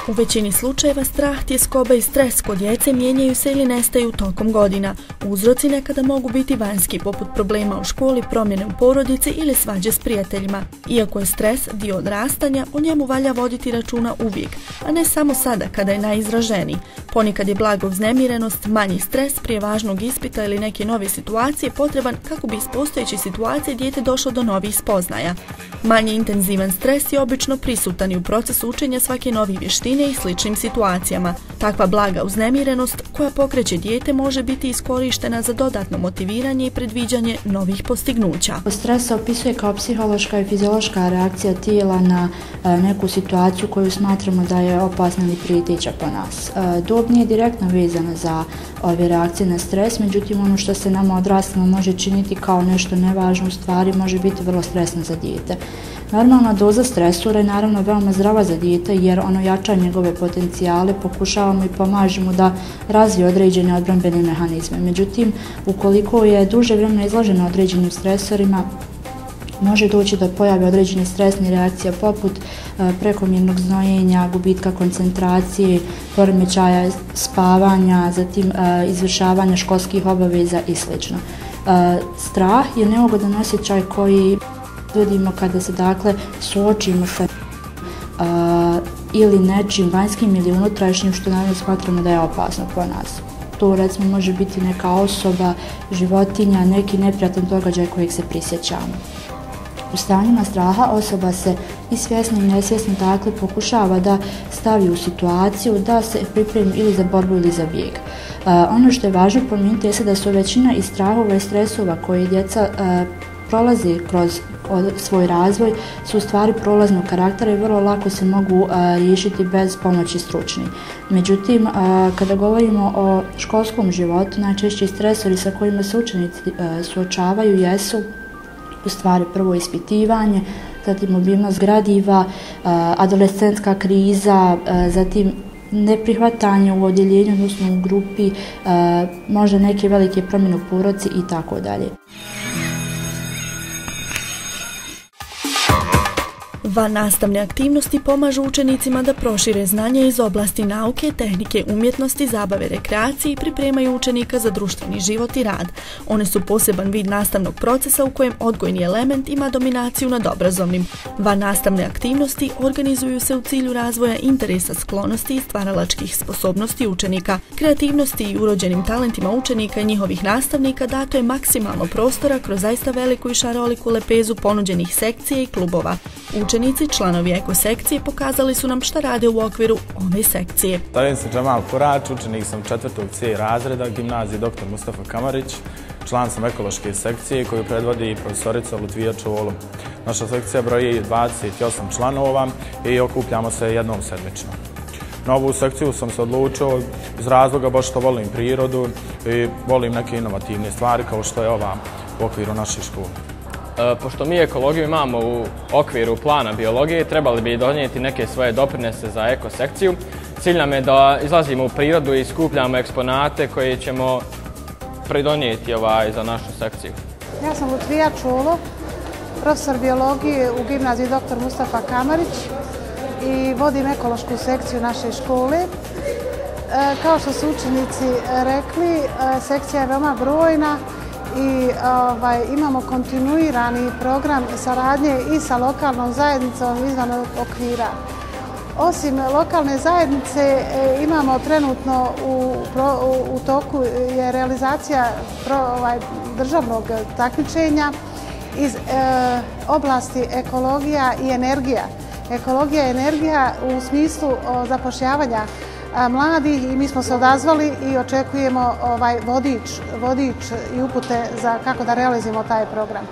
U većini slučajeva strah, tjeskoba i stres kod djece mijenjaju se ili nestaju tokom godina. Uzroci nekada mogu biti vanjski, poput problema u školi, promjene u porodici ili svađe s prijateljima. Iako je stres dio odrastanja, o njemu valja voditi računa uvijek, a ne samo sada kada je najizraženiji. Ponekad je blaga uznemirenost, manji stres prije važnog ispita ili neke nove situacije potreban kako bi iz postojeće situacije dijete došlo do novih spoznaja. Manje intenzivan stres je obično prisutan i u procesu učenja svake nove vještine i sličnim situacijama. Takva blaga uznemirenost koja pokreće dijete može biti iskorištena za dodatno motiviranje i predviđanje novih postignuća. Stres se opisuje kao psihološka i fiziološka reakcija tijela na neku situaciju koju smatramo da je opasna ili prijeteća po nas. Dob nije direktno vezana za ove reakcije na stres, međutim ono što se nama odraslima može činiti kao nešto nevažno u stvari može biti vrlo stresno za dijete. Normalna doza stresora je naravno veoma zdrava za dijete jer ono jača njegove potencijale, pokušavamo i pomažemo da razvije određene odbrambene mehanizme. Međutim, ukoliko je duže vremena izloženo određenim stresorima, može doći do pojave određenih stresnih reakcija poput prekomjernog znojenja, gubitka koncentracije, poremećaja spavanja, zatim izvršavanja školskih obaveza i sl. Strah je neugodan osjećaj koji vidimo kada se suočimo sa ili nečim vanjskim ili unutrašnjim što naravno smatramo da je opasno po nas. To recimo može biti neka osoba, životinja, neki neprijatan događaj kojeg se prisjećamo. U stanjima straha osoba se i svjesno i nesvjesno pokušava da stavi u situaciju da se pripremi ili za borbu ili za bijeg. Ono što je važno pomenuti je da su većina i strahova i stresova koje djeca prolaze kroz svoj razvoj su u stvari prolaznog karaktera i vrlo lako se mogu riješiti bez pomoći stručnih. Međutim, kada govorimo o školskom životu, najčešći stresori sa kojima se učenici suočavaju jesu u stvari prvo ispitivanje, zatim mobilnost gradiva, adolescentska kriza, zatim neprihvatanje u odjeljenju, odnosno u grupi, možda neke velike promjene u porodici i tako dalje. Vannastavne aktivnosti pomažu učenicima da prošire znanje iz oblasti nauke, tehnike, umjetnosti, zabave, rekreacije i pripremaju učenika za društveni život i rad. One su poseban vid nastavnog procesa u kojem odgojni element ima dominaciju nad obrazovnim. Vannastavne aktivnosti organizuju se u cilju razvoja interesa, sklonosti i stvaralačkih sposobnosti učenika. Kreativnosti i urođenim talentima učenika i njihovih nastavnika dato je maksimalno prostora kroz zaista veliku i šaroliku lepezu ponuđenih sekcija i klubova. Učenici, članovi eko sekcije, pokazali su nam šta rade u okviru ove sekcije. Zovem se Džamal Kurać, učenik sam 4. C razreda gimnazije dr. Mustafa Kamarić. Član sam ekološke sekcije koju predvodi profesorica Lutvija Čovolo. Naša sekcija broji 28 članova i okupljamo se jednom sedmično. Na ovu sekciju sam se odlučio iz razloga baš što volim prirodu i volim neke inovativne stvari kao što je ova u okviru naše škole. Pošto mi ekologiju imamo u okviru plana biologije, trebali bi donijeti neke svoje doprinese za ekosekciju. Cilj nam je da izlazimo u prirodu i skupljamo eksponate koje ćemo pridonijeti za našu sekciju. Ja sam Lutvija Čolo, profesor biologije u gimnaziji dr. Mustafa Kamarić i vodim ekološku sekciju naše škole. Kao što su učenici rekli, sekcija je veoma brojna i imamo kontinuirani program saradnje i sa lokalnom zajednicom izvan okvira. Osim lokalne zajednice imamo trenutno u toku je realizacija državnog takmičenja iz oblasti ekologija i energija. Ekologija i energija u smislu zapošljavanja mladih i mi smo se odazvali i očekujemo vodič i upute za kako da realizujemo taj program.